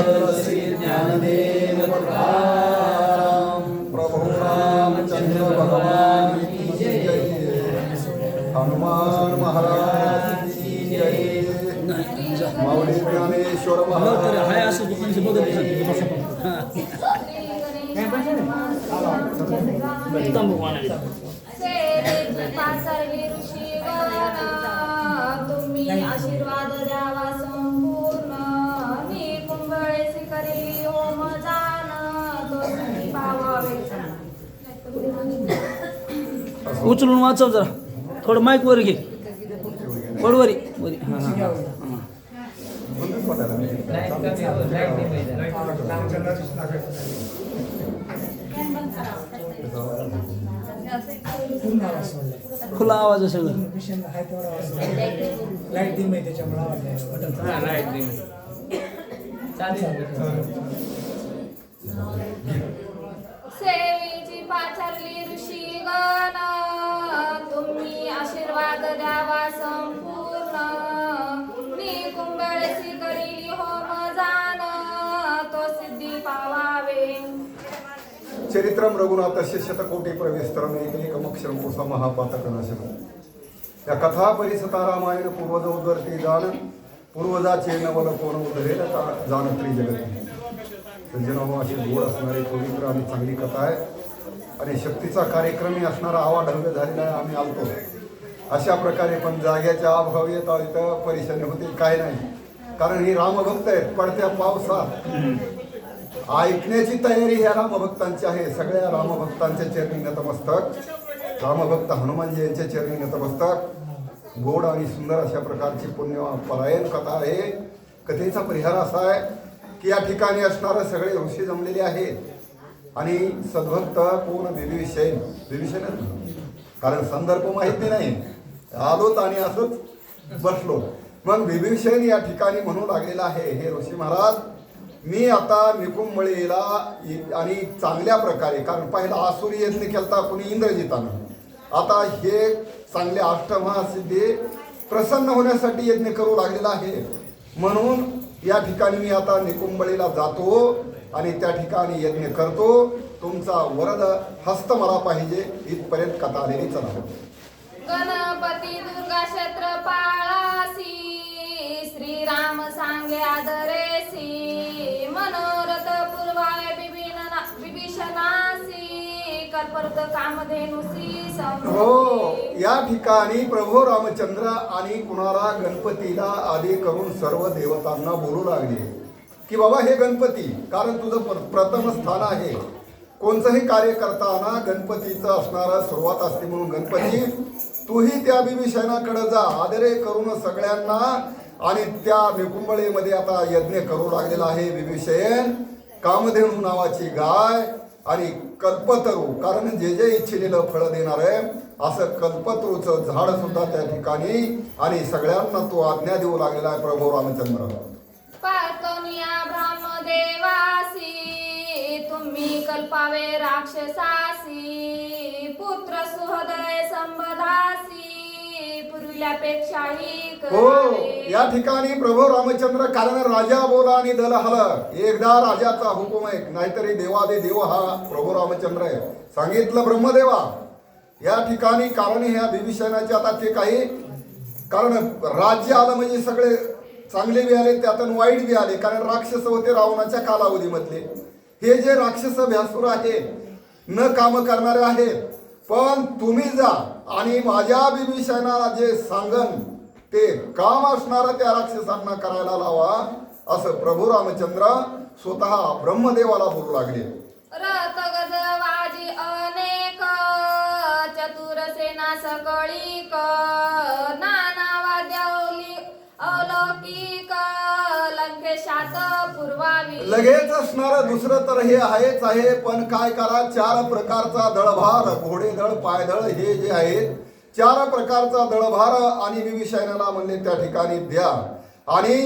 श्री ज्ञानदेव तुकाराम प्रभु रामचंद्र भगवान की जय। हनुमान महाराज की जय। माऊली ज्ञानेश्वर महाराज तुम्ही आशीर्वाद द्यावा संपूर्ण कुंभळे करी ओम जान तो तुम्ही पावावे। उचलून वाचव जरा थोडं माईक वर घे वरी वरी हां हां खुला आवाज आहे सगळं लाईट डिम आहे त्याच्यामुळे लाईट डिम सेवेची पाचारली ऋषीगण तुम्ही आशीर्वाद द्यावा संपूर्ण कुंभळेसी करी होम जान तो सिद्धी पावावे। चरित्रम रघुनाथस्य शतकोटी प्रविस्तरम एकमक्षरम पुरुषा महापातकनाशनम। या कथा परिसता रामायण पूर्वज उदरती जाण पूर्वजाचे नवल कोण उदरेल जानत्री जगती। सज्जनाहो अशी गोड असणारी पवित्र आणि चांगली कथा आहे आणि शक्तीचा कार्यक्रमी असणारा आवाढव्य झालेला आहे। आम्ही आलतो अशा प्रकारे पण जाग्याच्या अभाव येता इथं परेशानी होते काय नाही, कारण ही रामभक्त आहेत। पडत्या पावसात ऐकण्याची तयारी ह्या रामभक्तांची आहे। सगळ्या रामभक्तांच्या चरणी नतमस्तक, रामभक्त हनुमानजी यांच्या चरणी नतमस्तक। गोड आणि सुंदर अशा प्रकारची पुण्यपरायण कथा आहे। कथेचा परिहार असा आहे की या ठिकाणी असणारे सगळे ऋषी जमलेले आहेत आणि सद्भक्त कोण विभीषण कारण संदर्भ माहिती नाही, आलोत आणि असंच बसलो। मग विभीषण या ठिकाणी म्हणू लागलेला आहे, हे ऋषी महाराज मी आता निकुंभळेला आणि चांगल्या प्रकारे, कारण पहिला आसुरी यज्ञ केलता कुणी इंद्रजितानं, आता हे चांगले अष्टमहासिद्धी प्रसन्न होण्यासाठी यज्ञ करू लागलेला आहे। म्हणून या ठिकाणी मी आता निकुंभळेला जातो आणि त्या ठिकाणी यज्ञ करतो। तुमचा वरद हस्त मला पाहिजे। इथपर्यंत कथा आलेली चला। गणपती दुर्गा क्षेत्रपाळासी श्रीराम सांगे आदरेसी मनोरथ पूर्वाय विभीषणासी कल्पवृत कामधेनुसी हो, या ठिकाणी प्रभू रामचंद्र आणि कुणाला गणपतीला आदी करून सर्व देवतांना बोलू लागले की बाबा हे गणपती, कारण तुझं प्रथम स्थान आहे। कोणतंही कार्य करताना गणपतीचं असणारा सुरुवात असते, म्हणून गणपती तूही त्या विभीषणाकडे जा आदरे करून सगळ्यांना। आणि त्या निकुंभळेमध्ये आता यज्ञ करू लागलेला आहे विभीषण। कामधेनू नावाची गाय आणि कल्पतरू, कारण जे जे इच्छिलेलं फळ देणार आहे असं कल्पतरूचं झाड सुद्धा त्या ठिकाणी, आणि सगळ्यांना तो आज्ञा देऊ लागलेला आहे प्रभू रामचंद्र। पार्तोनिया ब्रह्मदेवासी तुम्ही कल्पावे राक्षसासी पुत्र सुहृदय संबधासी पूर्वील्यापेक्षाही हो, या ठिकाणी प्रभू रामचंद्र, कारण राजा बोला आणि दल हल, एकदा राजाचा हुकुम आहे, नाहीतरी देवादे देव हा प्रभू रामचंद्र आहे। सांगितलं ब्रह्मदेवा या ठिकाणी, कारण ह्या विभीषणाचे आता ते काही, कारण राज्य आलं म्हणजे सगळे चांगले बी आले त्यातून वाईट बी आले, कारण राक्षस होते रावणाच्या कालावधीमधले। हे जे राक्षस भ्यासूर आहेत न काम करणारे आहेत, पण तुम्ही जा आणि माझ्या विभीषणाला जे सांगन ते काम असणार त्या राक्षसांना करायला लावा, असं प्रभू रामचंद्र स्वतः ब्रह्मदेवाला बोलू लागले। रथ गजवाजी अनेक चतुर सेना सकळीक नाना वाद्यौली अलौकिक लंकेशात पूर्वावी। लगेच असणार दुसरं तर हे आहेच आहे, पण काय करा, 4 प्रकारचा दळभार, घोडेदळ पायदळ हे जे आहेत 4 प्रकारचा दळभार आणि विभीषणाला म्हणले त्या ठिकाणी द्या। आणि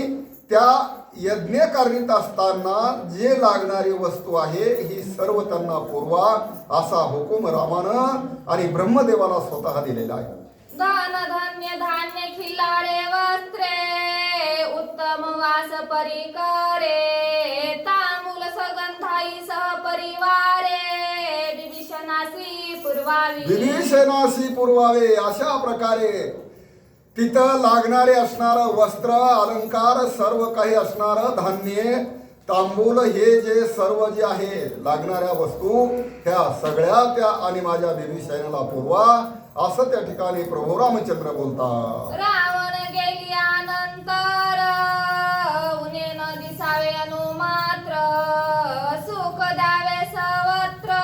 त्या यज्ञ करीत असताना जे लागणारी वस्तू आहे ही सर्व त्यांना पुरवा, असा हुकूम रामानं आणि ब्रह्मदेवाला स्वतः दिलेला आहे। धन धान्य धान्य खिल्लारे वस्त्रे उत्तम वास परिकरे पुरवावी विभीषणाशी पुरवावे अशा प्रकारे तिथं लागणारे असणारं वस्त्र अलंकार सर्व काही असणारं धान्य तांबूल हे जे सर्व जे आहे लागणाऱ्या वस्तू ह्या सगळ्या त्या आणि माझ्या विभीषणाला पुरवा असं त्या ठिकाणी प्रभू रामचंद्र बोलतात. रावण गेल्यानंतर उन्हे न दिसावे अनुमात्र सुख द्यावे सर्वत्र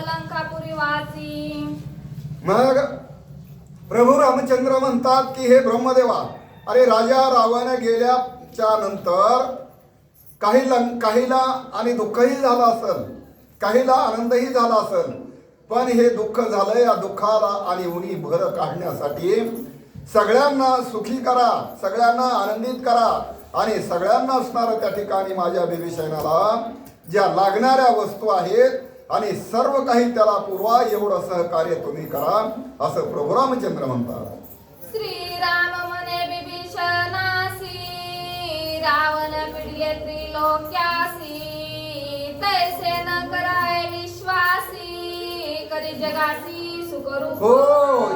लंकापुरी वासी. मग प्रभू रामचंद्र म्हणतात की हे ब्रह्मदेवा, अरे राजा रावण गेल्याच्या नंतर काहीला आणि दुःखही झालं असेल, काहीला आनंदही झाला असेल, पण हे दुःख झालं. या दुःखाला आणि उनी भर काढण्यासाठी सगळ्यांना सुखी करा, सगळ्यांना आनंदित करा आणि सगळ्यांना असणारं त्या ठिकाणी माझ्या विभीषणाला ज्या लागणाऱ्या वस्तू आहेत आणि सर्व काही त्याला पुरवा एवढं सहकार्य तुम्ही करा असं प्रभू रामचंद्र म्हणतात. श्रीराम म्हणे विभीषणासी रावण पिडले त्रिलोक्यासी तैसे न कराय विश्वासी करी जगासी सुखरूप. हो,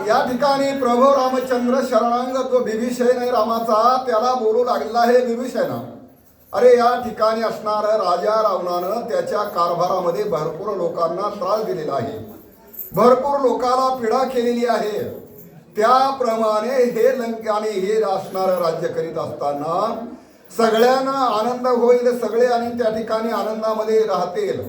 या ठिकाणी प्रभू रामचंद्र शरणांग जो विभीषण आहे रामाचा त्याला बोलू लागलेला आहे. विभीषणा, अरे या ठिकाणी असणार राजा रावणानं त्याच्या कारभारामध्ये भरपूर लोकांना त्रास दिलेला आहे, भरपूर लोकांना पीडा केलेली आहे. त्याप्रमाणे हे लंकाने हे असणारं राज्य करीत असताना सगळ्यांना आनंद होईल, सगळे आणि त्या ठिकाणी आनंदामध्ये राहतील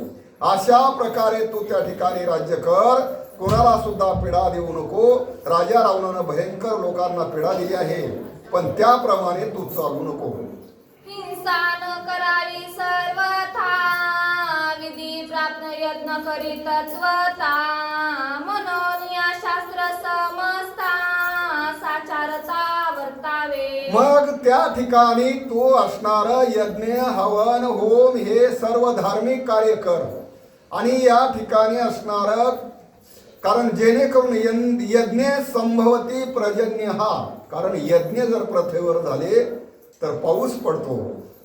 अशा प्रकारे तू त्या ठिकाणी राज्य कर, कोणाला सुद्धा पीडा देऊ नको. राजा रावणानं भयंकर लोकांना पीडा दिली आहे, पण त्याप्रमाणे तू चालू नको. हिंसा न करावी सर्वथा विधी प्राप्त यत्न करीत स्वता म्हणून या शास्त्र समजता साचारता वर्तावे. मग त्या ठिकाणी तू असणार यज्ञ हवन होम हे सर्व धार्मिक कार्य कर आणि या ठिकाणी असणार कारण जेणेकरून यज्ञ संभवती पर्जन्य हा, कारण यज्ञ जर प्रथेवर झाले तर पाऊस पडतो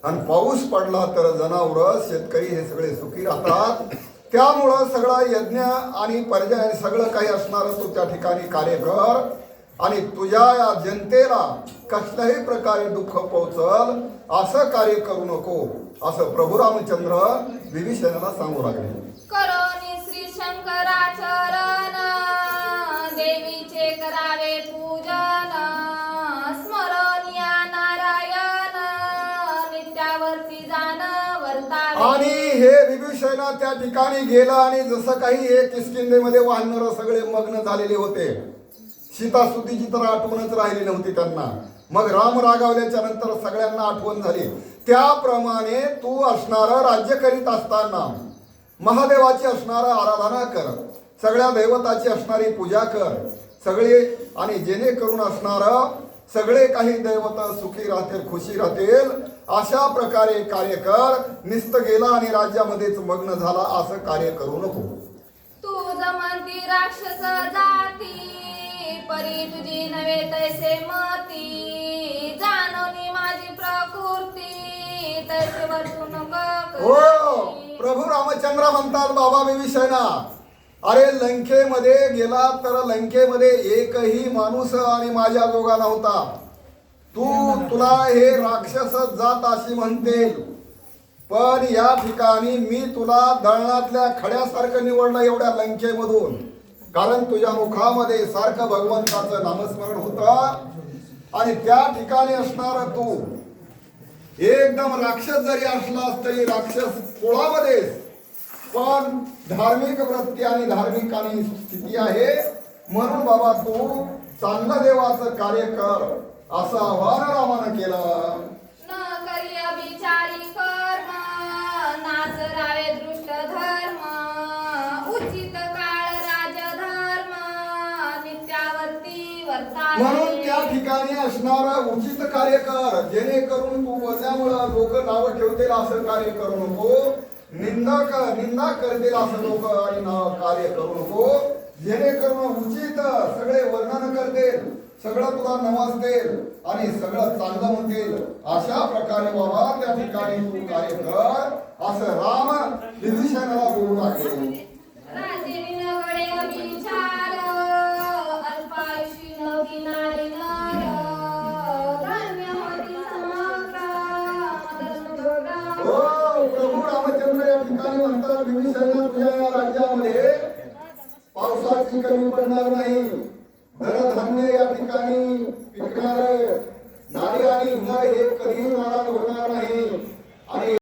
आणि पाऊस पडला तर जनावर शेतकरी हे सगळे सुखी राहतात. त्यामुळं सगळा यज्ञ आणि पर्जन्य सगळं काही असणार तू त्या ठिकाणी कार्य कर आणि तुझ्या या जनतेला कसल्याही प्रकारे दुःख पोहोचल असं कार्य करू नको असं प्रभू रामचंद्र विभीषणाला सांगू लागले. करोनी श्री शंकराचरण देवीचे करावे पूजन स्मरणीया नारायण नित्यावरती जाण वर्तावे. आणि हे विभीषण त्या ठिकाणी गेला आणि जसं काही हे किष्किंधेमध्ये वाहणारे सगळे मग्न झालेले होते. सीतासुतीची तर आठवणच राहिली नव्हती त्यांना. मग राम रागावल्याच्या नंतर सगळ्यांना आठवण झाली. त्याप्रमाणे तू असणार राज्य करीत असताना महादेवाची असणार आराधना कर, सगळ्या दैवताची असणारी पूजा कर सगळे आणि जेणेकरून असणार सगळे काही दैवत सुखी राहतील, खुशी राहतील अशा प्रकारे कार्य कर. निस्त गेला आणि राज्यामध्येच मग्न झाला असं कार्य करू नको. तू जमंती राक्षस जाती परी तुझी नव्हे तैसे मती जानोनी माझी प्रकृती तैसे वर्तू नको. हो, प्रभू रामचंद्र म्हणतात बाबा विभीषणा, अरे लंकेमध्ये गेला तर लंकेमध्ये एकही माणूस आणि माझ्या जोगा नव्हता. तुला हे राक्षस जात अशी म्हणतील, पण या ठिकाणी मी तुला दळणातल्या खड्यासारखं निवडलं एवढ्या लंकेमधून, कारण तुझ्या मुखामध्ये सारखं भगवंताचं नामस्मरण होतं आणि त्या ठिकाणी असणार तू एकदम राक्षस जरी असलास तरी राक्षस कुळामध्ये पण धार्मिक वृत्ती आणि धार्मिक आणि स्थिती आहे. म्हणून बाबा तू चांगलं देवाचं कार्य कर असं आव्हान रामानं केलं. न करी अभिचारी कर्म नाच रावे दृष्ट धर्म उचित काळ राजधर्म नित्यावरती वर्तावे. म्हणून त्या ठिकाणी असणारं उचित कार्य कर, जेणेकरून तू बोलल्यामुळं लोक नाव ठेवतील असं कार्य करू नको. निंदा करतील असं लोक आणि कार्य करू नको. जेणेकरून उचित सगळे वर्णन करतील, सगळं तुला नमस्तेल आणि सगळं चांगलं म्हणतील अशा प्रकारे बाबा त्या ठिकाणी तू कार्य कर असं राम विभीषणाला बोलू लागले.